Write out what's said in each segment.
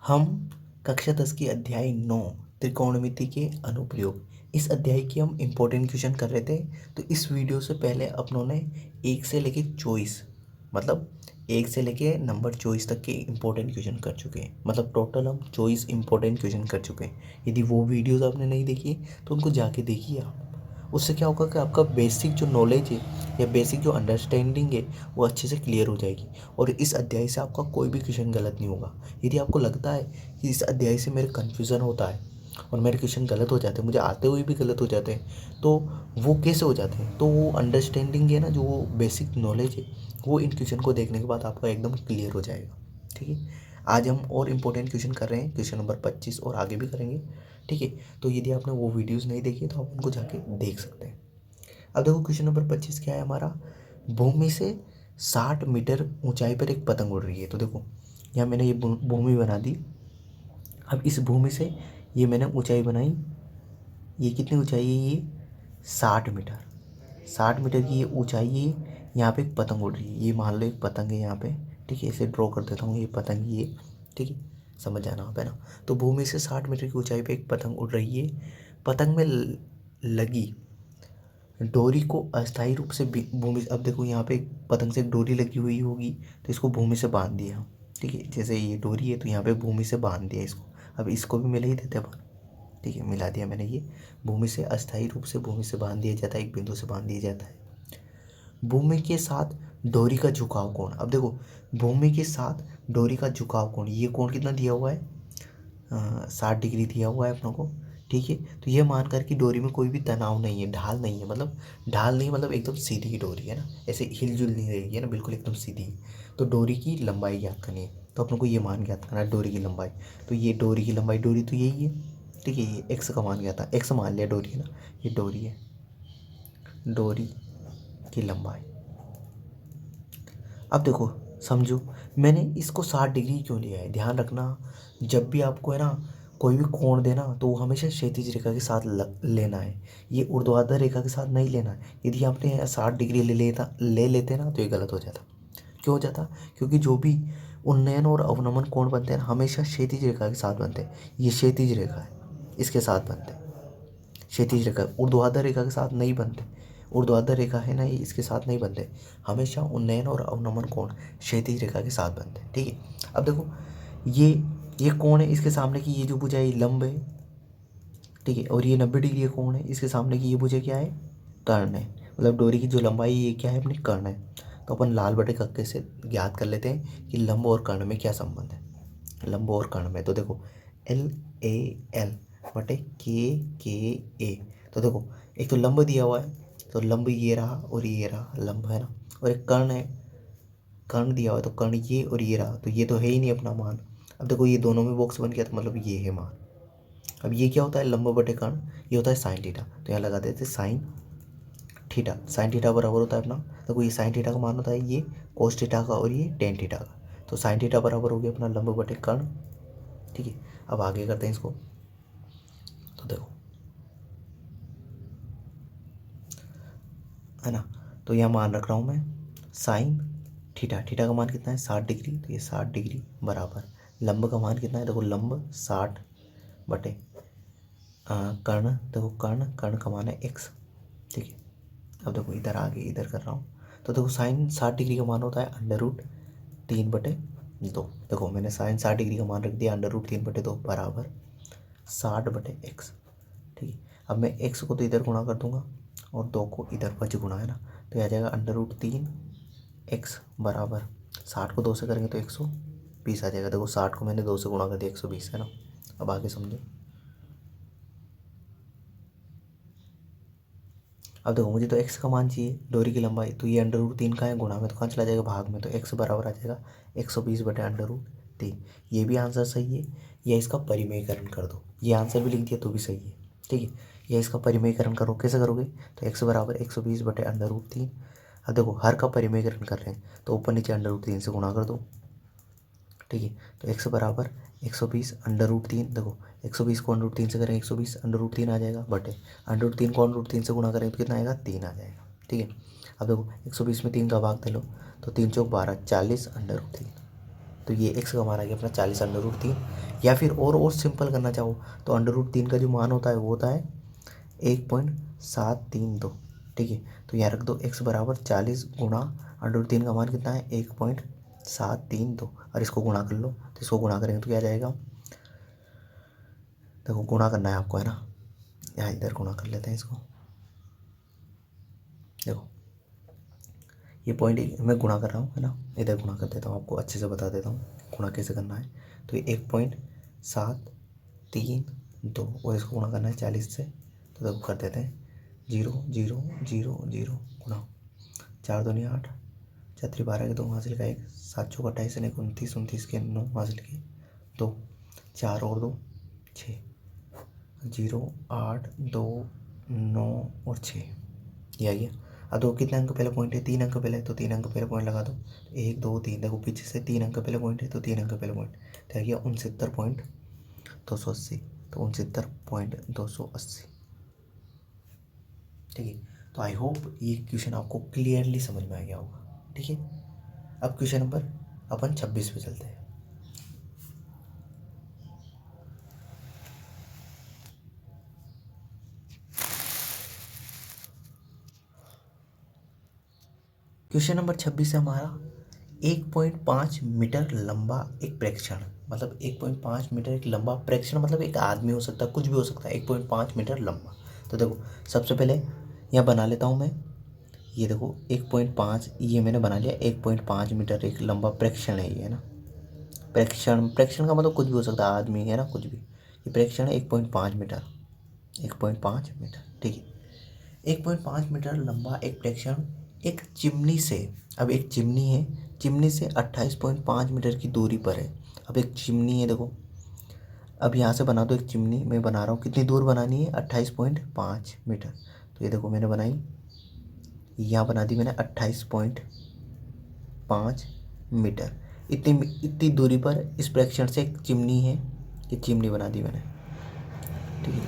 हम कक्षा 10 की अध्याय 9 त्रिकोणमिति के अनुप्रयोग, इस अध्याय की हम इम्पोर्टेंट क्वेश्चन कर रहे थे। तो इस वीडियो से पहले अपनों ने 1 से लेके 24 मतलब 1 से लेके नंबर 24 तक के इम्पोर्टेंट क्वेश्चन कर चुके हैं। मतलब टोटल हम 24 इम्पोर्टेंट क्वेश्चन कर चुके हैं। यदि वो वीडियोज़ आपने नहीं देखी तो उनको जाके देखिए आप। उससे क्या होगा कि आपका बेसिक जो नॉलेज है या बेसिक जो अंडरस्टैंडिंग है वो अच्छे से क्लियर हो जाएगी और इस अध्याय से आपका कोई भी क्वेश्चन गलत नहीं होगा। यदि आपको लगता है कि इस अध्याय से मेरे कन्फ्यूज़न होता है और मेरे क्वेश्चन गलत हो जाते हैं, मुझे आते हुए भी गलत हो जाते हैं, तो वो कैसे हो जाते हैं, तो वो अंडरस्टैंडिंग है ना, जो वो बेसिक नॉलेज है वो इन क्वेश्चन को देखने के बाद आपका एकदम क्लियर हो जाएगा। ठीक है, आज हम और इम्पोर्टेंट क्वेश्चन कर रहे हैं, क्वेश्चन नंबर 25 और आगे भी करेंगे। ठीक है, तो यदि आपने वो वीडियोज़ नहीं देखी तो आप उनको जाके देख सकते हैं। अब देखो क्वेश्चन नंबर 25 क्या है हमारा। भूमि से 60 मीटर ऊंचाई पर एक पतंग उड़ रही है। तो देखो यहाँ मैंने ये भूमि बना दी। अब इस भूमि से ये मैंने ऊंचाई बनाई, ये कितनी ऊंचाई है, ये 60 मीटर। 60 मीटर की ये ऊंचाई है। यहाँ पे एक पतंग उड़ रही है, ये मान लो एक पतंग है यहाँ पे। ठीक है, इसे ड्रॉ कर देता हूँ, ये पतंग ही है। ठीक है, समझ जाना आप है ना। तो भूमि से 60 मीटर की ऊंचाई पे एक पतंग उड़ रही है। पतंग में लगी डोरी को अस्थायी रूप से भूमि, अब देखो यहाँ पे एक पतंग से एक डोरी लगी हुई होगी तो इसको भूमि से बांध दिया। ठीक है, जैसे ये डोरी है तो यहाँ पे भूमि से बांध दिया इसको। अब इसको भी मिला ही देते अपन। ठीक है, मिला दिया मैंने ये। भूमि से अस्थायी रूप से भूमि से बांध दिया जाता है, एक बिंदु से बांध दिया जाता है। भूमि के साथ डोरी का झुकाव कोण, अब देखो भूमि के साथ डोरी का झुकाव कोण, ये कोण कितना दिया हुआ है, 60 डिग्री दिया हुआ है अपनों को। ठीक है, तो ये मानकर कि डोरी में कोई भी तनाव नहीं है, ढाल नहीं है, मतलब ढाल नहीं मतलब एकदम सीधी डोरी है ना, ऐसे हिलजुल नहीं रहेगी है ना, बिल्कुल एकदम सीधी है। तो डोरी की लंबाई ज्ञात करनी है, तो अपनों को ये मान ज्ञात करना है डोरी की लंबाई। तो ये डोरी की लंबाई, डोरी तो यही है। ठीक है, ये एक्स का मान ज्ञात था, एक्स मान लिया डोरी है ना, ये डोरी है, डोरी की लंबाई। अब देखो समझो, मैंने इसको 60 डिग्री क्यों लिया है, ध्यान रखना। जब भी आपको है ना कोई भी कोण देना तो वो हमेशा क्षैतिज रेखा के साथ लेना है, ये ऊर्ध्वाधर रेखा के साथ नहीं लेना है। यदि आपने 60 डिग्री ले लेते ना तो ये गलत हो जाता। क्यों हो जाता, क्योंकि जो भी उन्नयन और अवनमन कोण बनते हैं हमेशा क्षैतिज रेखा के साथ बनते हैं। ये क्षैतिज रेखा है, इसके साथ बनते हैं। क्षैतिज रेखा ऊर्ध्वाधर रेखा के साथ नहीं बनते। ऊर्ध्वाधर रेखा है ना, ये इसके साथ नहीं बनते। हमेशा उन्नयन और अवनमन कोण क्षैतिज रेखा के साथ बनते हैं। ठीक है, अब देखो ये ये कोण है, इसके सामने की ये जो भुजा है लंब है। ठीक है, और ये 90 डिग्री का कोण है, इसके सामने की ये भुजा क्या है, कर्ण है। मतलब डोरी की जो लंबाई ये क्या है अपनी, कर्ण है। तो अपन लाल बटे कक्के से ज्ञात कर लेते हैं कि लंब और कर्ण में क्या संबंध है। लंब और कर्ण में तो देखो LAL बटे KKA। तो देखो एक तो लंब दिया हुआ है, तो लंब ये रहा और ये रहा, लंब है ना। और एक कर्ण है, कर्ण दिया हुआ है, तो कर्ण ये और ये रहा, तो ये तो है ही नहीं अपना मान। अब देखो ये दोनों में बॉक्स बन गया तो मतलब ये है मान। अब ये क्या होता है, लंब बटे कर्ण, ये होता है साइन थीटा। तो यहाँ लगा देते साइन थीटा। साइन थीटा बराबर होता है अपना, देखो ये साइन थीटा का मान होता है ये कोस थीटा का और ये टेन थीटा का। तो साइन थीटा बराबर हो गया अपना लंब बटे कर्ण। ठीक है, अब आगे करते हैं इसको। तो देखो है ना, तो यहाँ मान रख रहा हूँ मैं साइन थीटा। थीटा का मान कितना है, 60 डिग्री, तो ये 60 डिग्री बराबर लंब का मान कितना है, देखो लंब 60 बटे कर्ण, देखो कर्ण, कर्ण का मान है x। ठीक है, अब देखो इधर आगे इधर कर रहा हूँ। तो देखो साइन 60 डिग्री का मान होता है √3/2। देखो मैंने साइन 60 डिग्री का मान रख दिया √3/2 बराबर 60/x। ठीक है, अब मैं x को तो इधर गुणा कर दूंगा और 2 को इधर वज गुणा है ना, तो ये आ जाएगा √3x बराबर 60 को 2 से करेंगे तो 120 आ जाएगा। देखो 60 को मैंने 2 से गुणा कर दिया, 120 है ना। अब आगे समझो। अब देखो मुझे तो x का मान चाहिए, डोरी की लंबाई, तो ये √3 का है, गुणा में तो कहाँ चला जाएगा, भाग में, तो x बराबर आ जाएगा 120 बटे √3। ये भी आंसर सही है। या इसका परिमेयकरण कर दो, ये आंसर भी लिख दिया तो भी सही है। ठीक है, या इसका परिमेयकरण करो, कैसे करोगे, तो x बराबर 120 बटे √3। अब देखो हर का परिमेयकरण कर रहे हैं तो ऊपर नीचे √3 से गुणा कर दो। ठीक है, तो x बराबर 120 √3, देखो 120 को √3 से करें 120 √3 आ जाएगा, बटे √3 को √3 से गुणा करें तो कितना आएगा, 3 आ जाएगा। ठीक है, अब देखो 120 में 3 का भाग दे लो, तो 3 चौक 12, 40 √3, तो ये x का मान आ गया अपना 40√3। या फिर और सिंपल करना चाहो तो √3 का जो मान होता है वो होता है 1.732। ठीक है, तो यहाँ रख दो x बराबर 40 गुणा √3 का मान कितना है 1.732, और इसको गुणा कर लो। तो इसको गुणा करेंगे तो क्या जाएगा, देखो गुणा करना है आपको, है ना। यहाँ इधर गुणा कर लेते हैं इसको। देखो ये पॉइंट मैं गुणा कर रहा हूँ, है ना, इधर गुणा कर देता हूँ, आपको अच्छे से बता देता हूँ गुणा कैसे करना है। तो ये 1.732 और इसको गुणा करना है 40 से। तो देखो कर देते हैं 0 0 0 0 गुणा 4 दूनी 8, 4 3 12 के 2 हासिल का 1, 7 चौक 28 से 29, 29 के 9 हासिल के 2, 4 और 2 6, 0 8 2 9 और 6, ये आ गया। अब दो कितने अंक पहले पॉइंट है, 3 अंक पहले, तो 3 अंक पहले पॉइंट लगा दो। 1 2 3, देखो पीछे से 3 अंक पहले पॉइंट है तो 3 अंक पहले पॉइंट, तो आ गया 69.280। तो 69.280। ठीक है, तो आई होप ये क्वेश्चन आपको क्लियरली समझ में आ गया होगा। ठीक है, अब क्वेश्चन नंबर अपन 26 पे चलते हैं। क्वेश्चन नंबर 26 है हमारा 1.5 मीटर लंबा एक प्रेक्षण, मतलब 1.5 मीटर एक लंबा प्रेक्षण, मतलब एक आदमी हो सकता है, कुछ भी हो सकता है, 1.5 मीटर लंबा। तो देखो सबसे पहले यहाँ बना लेता हूँ मैं, ये देखो 1.5 ये मैंने बना लिया, 1.5 मीटर एक लंबा प्रेक्षण है ये, है ना। प्रेक्षण, प्रेक्षण का मतलब कुछ भी हो सकता है, आदमी, है ना, कुछ भी। ये प्रेक्षण है 1.5 मीटर, 1.5 मीटर। ठीक है, 1.5 मीटर लंबा एक प्रेक्षण एक चिमनी से, अब एक चिमनी है, चिमनी से 28.5 मीटर की दूरी पर है। अब एक चिमनी है, देखो अब यहाँ से बना दो एक चिमनी, मैं बना रहा हूँ, कितनी दूर बनानी है 28.5 मीटर। तो ये देखो मैंने बनाई, यहाँ बना दी मैंने 28.5 मीटर। इतनी इतनी दूरी पर इस प्रेक्षण से एक चिमनी है, ये चिमनी बना दी मैंने। ठीक है,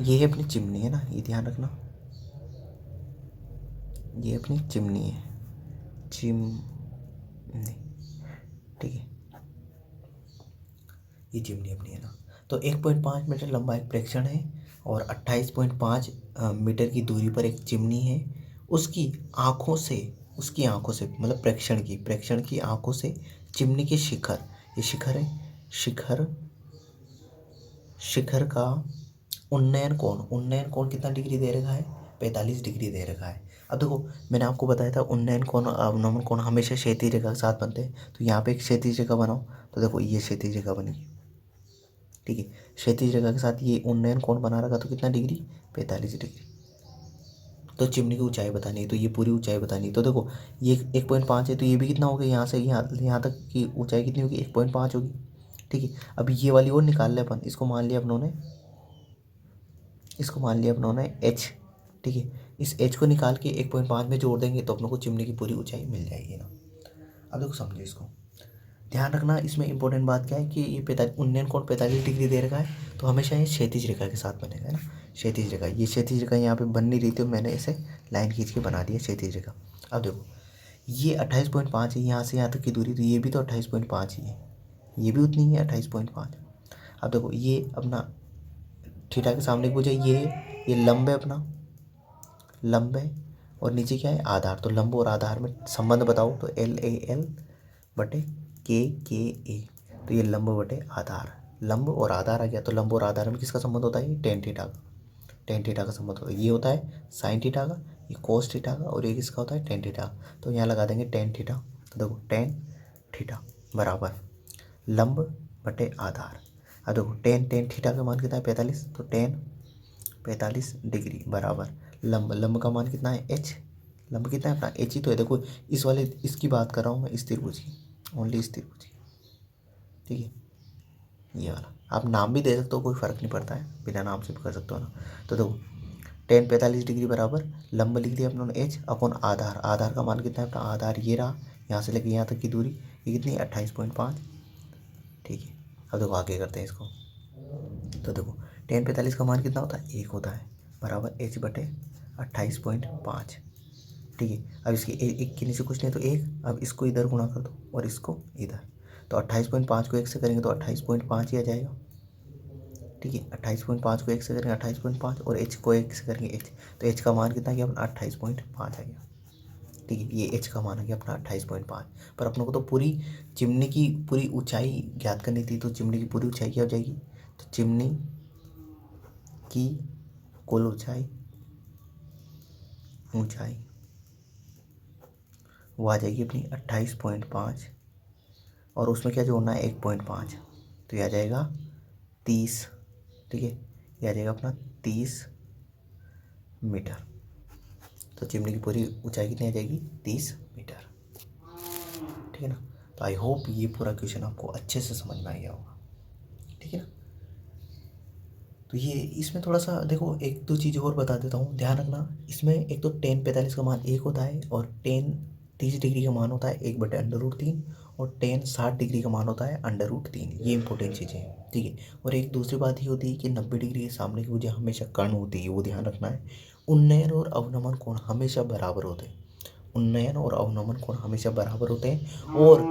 ये है अपनी चिमनी, है ना, ये ध्यान रखना, ये अपनी चिमनी है, चिमनी। ठीक है, ये चिमनी अपनी, है ना। तो 1.5 मीटर लंबा एक प्रेक्षण है और 28.5 मीटर की दूरी पर एक चिमनी है। उसकी आँखों से, उसकी आँखों से मतलब प्रेक्षण की आँखों से चिमनी के शिखर, ये शिखर है, शिखर, शिखर का उन्नयन कोण कितना डिग्री दे रखा है, 45 डिग्री दे रखा है। अब देखो मैंने आपको बताया था उन्नयन कोण अवनमन कोण हमेशा क्षैतिज रेखा के साथ बनते हैं, तो यहाँ पे एक क्षैतिज रेखा बनाओ। तो देखो ये क्षैतिज रेखा बनी, ठीक है, क्षैतिज रेखा के साथ ये उन्नयन कोण बना रखा, तो कितना डिग्री, 45 डिग्री। तो चिमनी की ऊंचाई बतानी है, तो ये पूरी ऊंचाई बतानी है। तो देखो ये 1.5 है, तो ये भी कितना हो गया, यहाँ से यहाँ तक की ऊंचाई कितनी होगी, 1.5 होगी। ठीक है, अब ये वाली और निकाल ले अपन, इसको मान लिया अपनों ने, इसको मान लिया अपनों ने h। ठीक है, इस h को निकाल के 1.5 में जोड़ देंगे तो अपनों को चिमनी की पूरी ऊंचाई मिल जाएगी ना। अब देखो समझो इसको, ध्यान रखना इसमें इंपॉर्टेंट बात क्या है कि ये 45 उन्नयन कोण 45 डिग्री दे रखा है, तो हमेशा ये क्षैतिज रेखा के साथ बनेगा, है ना। क्षैतिज रेखा, ये क्षैतिज रेखा यहाँ पे बन नहीं रही थी, मैंने इसे लाइन खींच के बना दिया क्षैतिज रेखा। अब देखो ये 28.5 है, यहाँ से यहाँ तक की दूरी, तो ये भी तो 28.5 ही है, ये भी उतनी ही है 28.5। अब देखो ये अपना थीटा के सामने की वजह ये लंब है अपना, लंब है, और नीचे क्या है, आधार। तो लंब और आधार में संबंध बताओ, तो LAL बटे KKA। तो ये लंब बटे आधार, लंब और आधार आ गया। तो लंब और आधार में किसका संबंध होता है, टेन थीटा का, टेन थीटा का संबंध होता है। ये होता है साइन थीटा का, ये कोस थीटा का, और ये किसका होता है, टेन थीटा। तो यहाँ लगा देंगे टेन थीटा। तो देखो टेन थीटा बराबर लंब बटे आधार। अब देखो टेन थीटा का मान कितना है, 45। तो टेन 45 डिग्री बराबर लंब, लंब का मान कितना है, h। लंब कितना है अपना, h ही तो है। देखो इस वाले, इसकी बात कर रहा हूँ मैं, इस त्रिभुज की, ओनली इस त्रिभुज की। ठीक है, ये वाला आप नाम भी दे सकते हो, कोई फ़र्क नहीं पड़ता है, बिना नाम से भी कर सकते हो ना। तो देखो टेन 45 डिग्री बराबर लंब लिख दिया अपने एच अपॉन आधार। आधार का मान कितना है अपना, आधार ये रहा, यहाँ से लेके यहाँ तक की दूरी, ये कितनी 28.5। ठीक है, अब देखो आगे करते हैं इसको। तो देखो टेन 45 का मान कितना होता है, 1 होता है, बराबर h बटे 28.5। ठीक है। अब इसके एक के नीचे कुछ नहीं तो एक, अब इसको इधर गुणा कर दो और इसको इधर, तो 28.5 को 1 से करेंगे तो 28.5 ही आ जाएगा। ठीक है, 28.5 को 1 से करेंगे 28.5 और h को 1 से करेंगे h, तो h का मान कितना गया अपना 28.5 आ गया। ठीक है, ये h का मान आ गया अपना 28.5। पर अपनों को तो पूरी चिमनी की पूरी ऊंचाई ज्ञात करनी थी, तो चिमनी की पूरी ऊंचाई क्या हो जाएगी, तो चिमनी की कुल ऊंचाई वो आ जाएगी अपनी 28.5 और उसमें क्या जोड़ना है 1.5, तो ये आ जाएगा 30। ठीक है, ये आ जाएगा अपना 30 मीटर। तो चिमनी की पूरी ऊंचाई कितनी आ जाएगी 30 मीटर। ठीक है ना। तो आई होप ये पूरा क्वेश्चन आपको अच्छे से समझ में आ गया होगा। ठीक है ना। तो ये इसमें थोड़ा सा देखो, एक दो चीज़ और बता देता हूँ, ध्यान रखना। इसमें एक तो tan 45 का मान 1 होता है और tan 30 डिग्री का मान होता है 1/√3 और tan 60 डिग्री का मान होता है √3। ये इंपॉर्टेंट चीज़ें हैं। ठीक है, और एक दूसरी बात ये होती है कि 90 डिग्री के सामने की वजह हमेशा कर्ण होती है, वो ध्यान रखना है। उन्नयन और अवनमन कोण हमेशा बराबर होते हैं। उन्नयन और अवनमन कोण हमेशा बराबर होते हैं और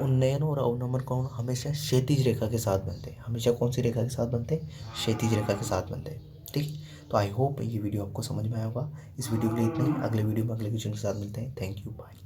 उन्नयन और अवनमन कोण हमेशा क्षैतिज रेखा के साथ बनते हैं। हमेशा कौन सी रेखा के साथ बनते हैं, क्षैतिज रेखा के साथ बनते हैं। ठीक, तो आई होप ये वीडियो आपको समझ में आया होगा। इस वीडियो के लिए इतना ही, अगले वीडियो में अगले क्वेश्चन के साथ मिलते हैं। Thank you, bye.